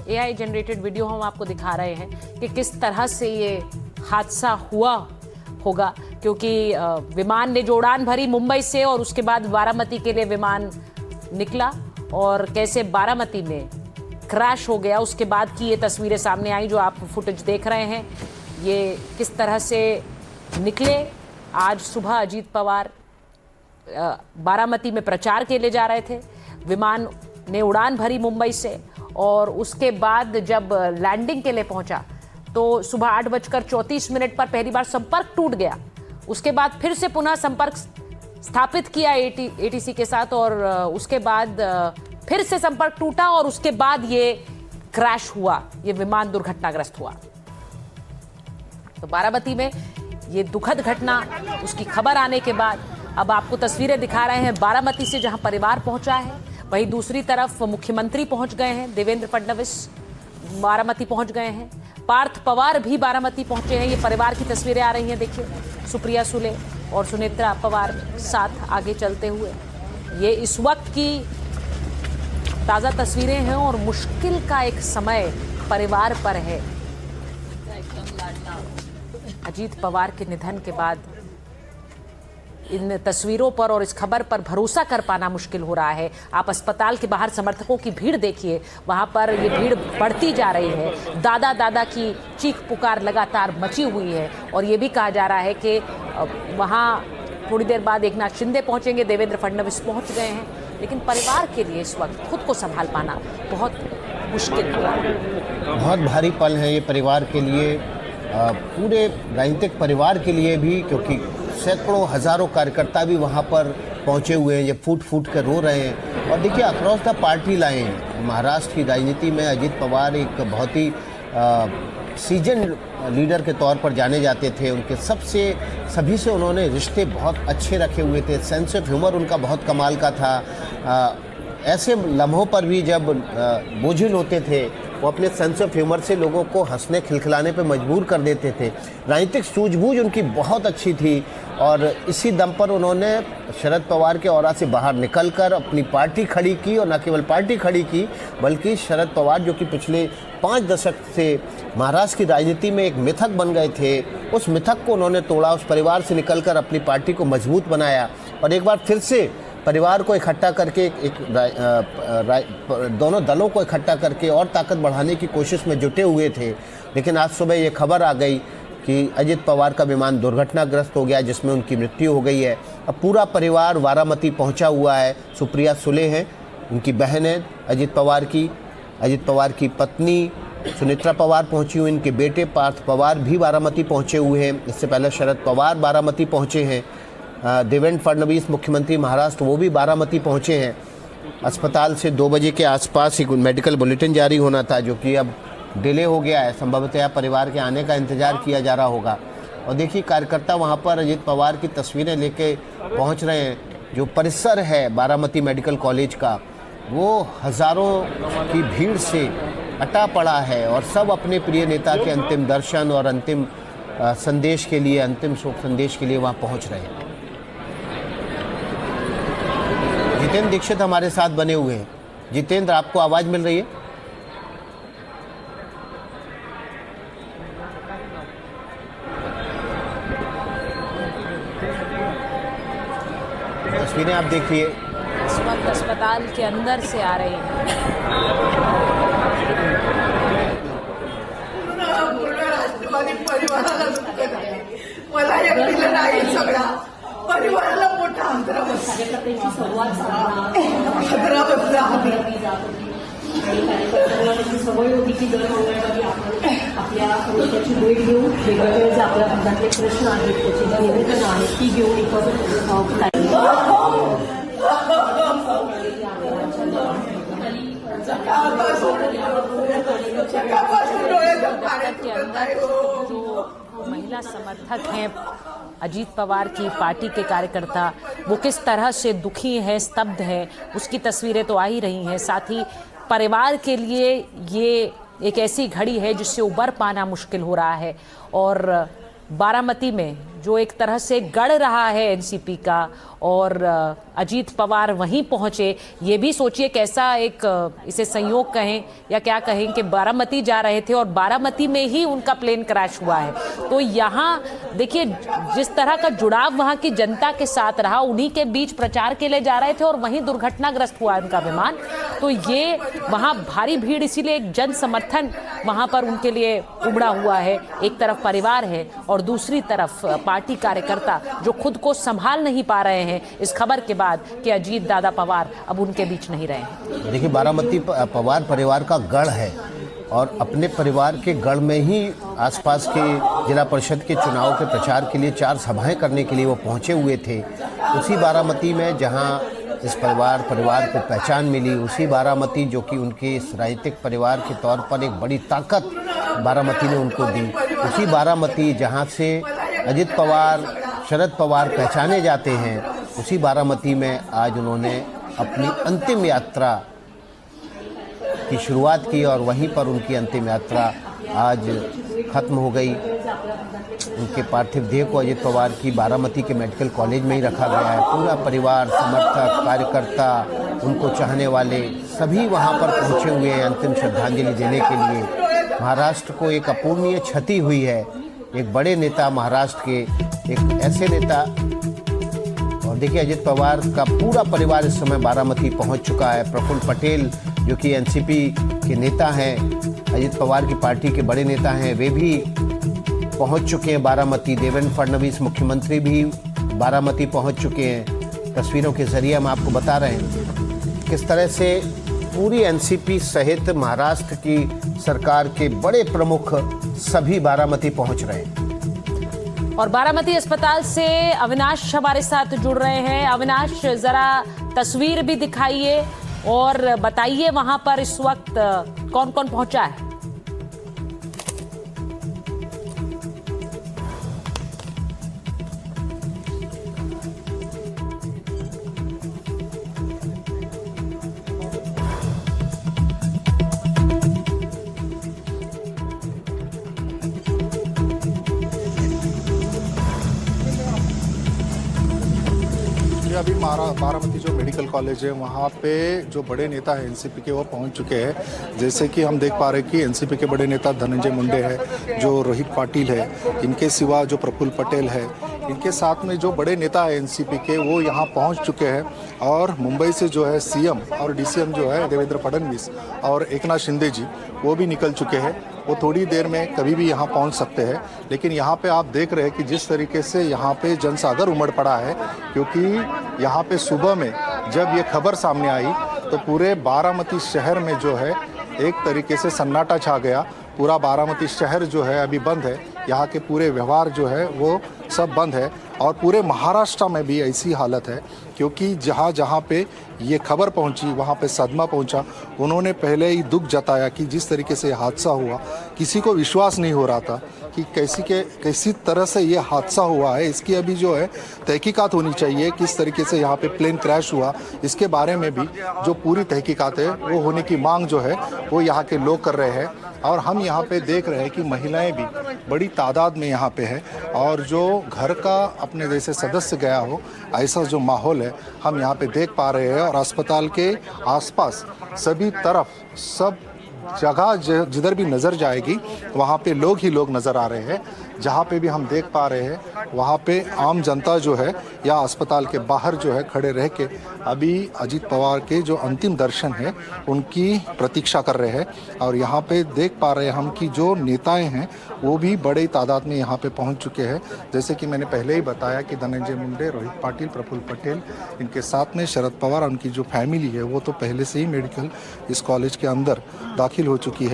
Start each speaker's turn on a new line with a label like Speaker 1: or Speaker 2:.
Speaker 1: AI generated video हम आपको दिखा रहे हैं कि किस तरह से ये हादसा हुआ होगा, क्योंकि विमान ने जो उड़ान भरी मुंबई से और उसके बाद बारामती के लिए विमान निकला और कैसे बारामती में क्रैश हो गया, उसके बाद की ये तस्वीरें सामने आई जो आप फुटेज देख रहे हैं। ये किस तरह से निकले। आज सुबह अजीत पवार बारामती में प्रचार के लिए जा रहे थे, विमान ने उड़ान भरी मुंबई से और उसके बाद जब लैंडिंग के लिए पहुंचा तो सुबह 8:34 पर पहली बार संपर्क टूट गया। उसके बाद फिर से पुनः संपर्क स्थापित किया एटीसी के साथ और उसके बाद फिर से संपर्क टूटा और उसके बाद ये क्रैश हुआ, ये विमान दुर्घटनाग्रस्त हुआ। तो बारामती में ये दुखद घटना, उसकी खबर आने के बाद अब आपको तस्वीरें दिखा रहे हैं बारामती से, जहां परिवार पहुंचा है। वहीं दूसरी तरफ मुख्यमंत्री पहुंच गए हैं, देवेंद्र फडणवीस बारामती पहुंच गए हैं, पार्थ पवार भी बारामती पहुंचे हैं। ये परिवार की तस्वीरें आ रही हैं, देखिए सुप्रिया सुले और सुनेत्रा पवार साथ आगे चलते हुए। ये इस वक्त की ताज़ा तस्वीरें हैं और मुश्किल का एक समय परिवार पर है। अजीत पवार के निधन के बाद इन तस्वीरों पर और इस खबर पर भरोसा कर पाना मुश्किल हो रहा है। आप अस्पताल के बाहर समर्थकों की भीड़ देखिए, वहां पर ये भीड़ बढ़ती जा रही है। दादा दादा की चीख पुकार लगातार मची हुई है और ये भी कहा जा रहा है कि वहां थोड़ी देर बाद एकनाथ शिंदे पहुंचेंगे, देवेंद्र फडणवीस पहुंच गए हैं, लेकिन परिवार के लिए इस वक्त खुद को संभाल पाना बहुत मुश्किल हुआ।
Speaker 2: बहुत भारी पल है ये परिवार के लिए, पूरे राजनीतिक परिवार के लिए भी, क्योंकि सैकड़ों हज़ारों कार्यकर्ता भी वहाँ पर पहुँचे हुए हैं, ये फूट फूट कर रो रहे हैं। और देखिए across the party line Maharashtra की राजनीति में अजीत पवार एक बहुत ही सीजन लीडर के तौर पर जाने जाते थे। उनके सभी से उन्होंने रिश्ते बहुत अच्छे रखे हुए थे, सेंस ऑफ ह्यूमर उनका बहुत कमाल का था। ऐसे लम्हों पर भी जब बोझिल होते थे वो अपने सेंस ऑफ ह्यूमर से लोगों को हंसने खिलखिलाने पे मजबूर कर देते थे। राजनीतिक सूझबूझ उनकी बहुत अच्छी थी और इसी दम पर उन्होंने शरद पवार के औरा से बाहर निकलकर अपनी पार्टी खड़ी की, और न केवल पार्टी खड़ी की बल्कि शरद पवार जो कि पिछले 5 दशक से महाराष्ट्र की राजनीति में एक मिथक बन गए थे, उस मिथक को उन्होंने तोड़ा, उस परिवार से निकलकर अपनी पार्टी को मजबूत बनाया और एक बार फिर से परिवार को इकट्ठा करके दोनों दलों को इकट्ठा करके और ताकत बढ़ाने की कोशिश में जुटे हुए थे। लेकिन आज सुबह ये खबर आ गई कि अजीत पवार का विमान दुर्घटनाग्रस्त हो गया, जिसमें उनकी मृत्यु हो गई है। अब पूरा परिवार बारामती पहुंचा हुआ है। सुप्रिया सुले हैं, उनकी बहन है अजीत पवार की पत्नी सुनेत्रा पवार पहुंची हुई, इनके बेटे पार्थ पवार भी बारामती पहुंचे हुए हैं। इससे पहले शरद पवार बारामती पहुंचे हैं। देवेंद्र फडणवीस मुख्यमंत्री महाराष्ट्र वो भी बारामती पहुंचे हैं। अस्पताल से 2 बजे के आसपास एक मेडिकल बुलेटिन जारी होना था, जो कि अब डिले हो गया है। संभवतः परिवार के आने का इंतजार किया जा रहा होगा। और देखिए कार्यकर्ता वहां पर अजीत पवार की तस्वीरें लेके पहुंच रहे हैं। जो परिसर है बारामती मेडिकल कॉलेज का, वो हज़ारों की भीड़ से अटा पड़ा है और सब अपने प्रिय नेता के अंतिम दर्शन और अंतिम संदेश के लिए, अंतिम शोक संदेश के लिए वहाँ पहुँच रहे हैं। जितेंद्र दीक्षित हमारे साथ बने हुए हैं। जितेंद्र, आपको आवाज मिल रही है? तस्वीरें आप देखिए,
Speaker 1: इस वक्त अस्पताल के अंदर से आ रही हैं।
Speaker 3: मला एकटीला नाही, सगळा परिवाराला मोठा आदरा बसला
Speaker 4: आणि कार्यकर्त्यांना त्याची सवय होती की दर मंगळवारी आपण आपल्या समस्याची भेट घेऊन वेगवेगळे जे आपल्या भागातले प्रश्न आहेत, त्याची जी निवेदनं आहेत ती घेऊन
Speaker 1: महिला समर्थक हैं अजीत पवार की पार्टी के कार्यकर्ता, वो किस तरह से दुखी हैं, स्तब्ध हैं, उसकी तस्वीरें तो आ ही रही हैं। साथ ही परिवार के लिए ये एक ऐसी घड़ी है जिससे उबर पाना मुश्किल हो रहा है और बारामती में जो एक तरह से गढ़ रहा है एनसीपी का, और अजीत पवार वहीं पहुंचे, ये भी सोचिए कैसा एक इसे संयोग कहें या क्या कहें कि बारामती जा रहे थे और बारामती में ही उनका प्लेन क्रैश हुआ है। तो यहाँ देखिए जिस तरह का जुड़ाव वहाँ की जनता के साथ रहा, उन्हीं के बीच प्रचार के लिए जा रहे थे और वहीं दुर्घटनाग्रस्त हुआ उनका विमान। तो ये वहाँ भारी भीड़, इसीलिए एक जन समर्थन वहाँ पर उनके लिए उमड़ा हुआ है। एक तरफ परिवार है और दूसरी तरफ पार्टी कार्यकर्ता जो खुद को संभाल नहीं पा रहे हैं इस खबर के बाद कि अजीत दादा पवार अब उनके बीच नहीं रहे हैं।
Speaker 2: देखिए, बारामती पवार परिवार का गढ़ है और अपने परिवार के गढ़ में ही आसपास के जिला परिषद के चुनाव के प्रचार के लिए 4 सभाएं करने के लिए वो पहुंचे हुए थे। उसी बारामती में जहां इस परिवार को पहचान मिली, उसी बारामती जो कि उनके इस राजनीतिक परिवार के तौर पर एक बड़ी ताकत बारामती ने उनको दी, उसी बारामती जहां से अजित पवार, शरद पवार पहचाने जाते हैं, उसी बारामती में आज उन्होंने अपनी अंतिम यात्रा की शुरुआत की और वहीं पर उनकी अंतिम यात्रा आज खत्म हो गई। उनके पार्थिव देह को अजित पवार की बारामती के मेडिकल कॉलेज में ही रखा गया है। पूरा परिवार, समर्थक, कार्यकर्ता, उनको चाहने वाले सभी वहां पर पहुंचे हुए हैं अंतिम श्रद्धांजलि देने के लिए। महाराष्ट्र को एक अपूर्णीय क्षति हुई है। एक बड़े नेता महाराष्ट्र के, एक ऐसे नेता, और देखिए अजित पवार का पूरा परिवार इस समय बारामती पहुंच चुका है। प्रफुल्ल पटेल जो कि एनसीपी के नेता हैं, अजित पवार की पार्टी के बड़े नेता हैं, वे भी पहुंच चुके हैं बारामती। देवेंद्र फडणवीस मुख्यमंत्री भी बारामती पहुंच चुके हैं। तस्वीरों के जरिए हम आपको बता रहे हैं किस तरह से पूरी एनसीपी सहित महाराष्ट्र की सरकार के बड़े प्रमुख सभी बारामती पहुंच रहे हैं।
Speaker 1: और बारामती अस्पताल से अविनाश हमारे साथ जुड़ रहे हैं। अविनाश, जरा तस्वीर भी दिखाइए और बताइए वहां पर इस वक्त कौन कौन पहुंचा है।
Speaker 5: अभी बारामती जो मेडिकल कॉलेज है वहाँ पे जो बड़े नेता हैं एनसीपी के, वो पहुँच चुके हैं। जैसे कि हम देख पा रहे हैं कि एनसीपी के बड़े नेता धनंजय मुंडे है, जो रोहित पाटिल है, इनके सिवा जो प्रफुल्ल पटेल है, इनके साथ में जो बड़े नेता है एनसीपी के, वो यहाँ पहुँच चुके हैं। और मुंबई से जो है सीएम और डीसीएम जो है देवेंद्र फडणवीस और एकनाथ शिंदे जी, वो भी निकल चुके हैं। वो थोड़ी देर में कभी भी यहाँ पहुँच सकते हैं। लेकिन यहाँ पे आप देख रहे हैं कि जिस तरीके से यहाँ पे जनसागर उमड़ पड़ा है, क्योंकि यहाँ पे सुबह में जब ये खबर सामने आई तो पूरे बारामती शहर में जो है एक तरीके से सन्नाटा छा गया। पूरा बारामती शहर जो है अभी बंद है, यहाँ के पूरे व्यवहार जो है वो सब बंद है। और पूरे महाराष्ट्र में भी ऐसी हालत है, क्योंकि जहाँ जहाँ पे ये खबर पहुँची वहाँ पे सदमा पहुँचा। उन्होंने पहले ही दुख जताया कि जिस तरीके से हादसा हुआ, किसी को विश्वास नहीं हो रहा था कि कैसी तरह से ये हादसा हुआ है। इसकी अभी जो है तहकीकात होनी चाहिए, किस तरीके से यहाँ पे प्लेन क्रैश हुआ, इसके बारे में भी जो पूरी तहकीकात है वो होने की मांग जो है वो यहाँ के लोग कर रहे हैं। और हम यहाँ पे देख रहे हैं कि महिलाएं भी बड़ी तादाद में यहाँ पे है, और जो घर का अपने जैसे सदस्य गया हो ऐसा जो माहौल है हम यहाँ पे देख पा रहे हैं। और अस्पताल के आसपास सभी तरफ सब जगह जिधर भी नज़र जाएगी वहाँ पे लोग ही लोग नज़र आ रहे हैं। जहाँ पे भी हम देख पा रहे हैं वहाँ पे आम जनता जो है या अस्पताल के बाहर जो है खड़े रह के अभी अजीत पवार के जो अंतिम दर्शन है उनकी प्रतीक्षा कर रहे हैं। और यहाँ पे देख पा रहे हैं हम कि जो नेताएं हैं वो भी बड़ी तादाद में यहाँ पे पहुँच चुके हैं। जैसे कि मैंने पहले ही बताया कि धनंजय मुंडे, रोहित पाटिल, प्रफुल्ल पटेल, इनके साथ में शरद पवार, उनकी जो फैमिली है वो तो पहले से ही मेडिकल इस कॉलेज के अंदर दाखिल हो चुकी है।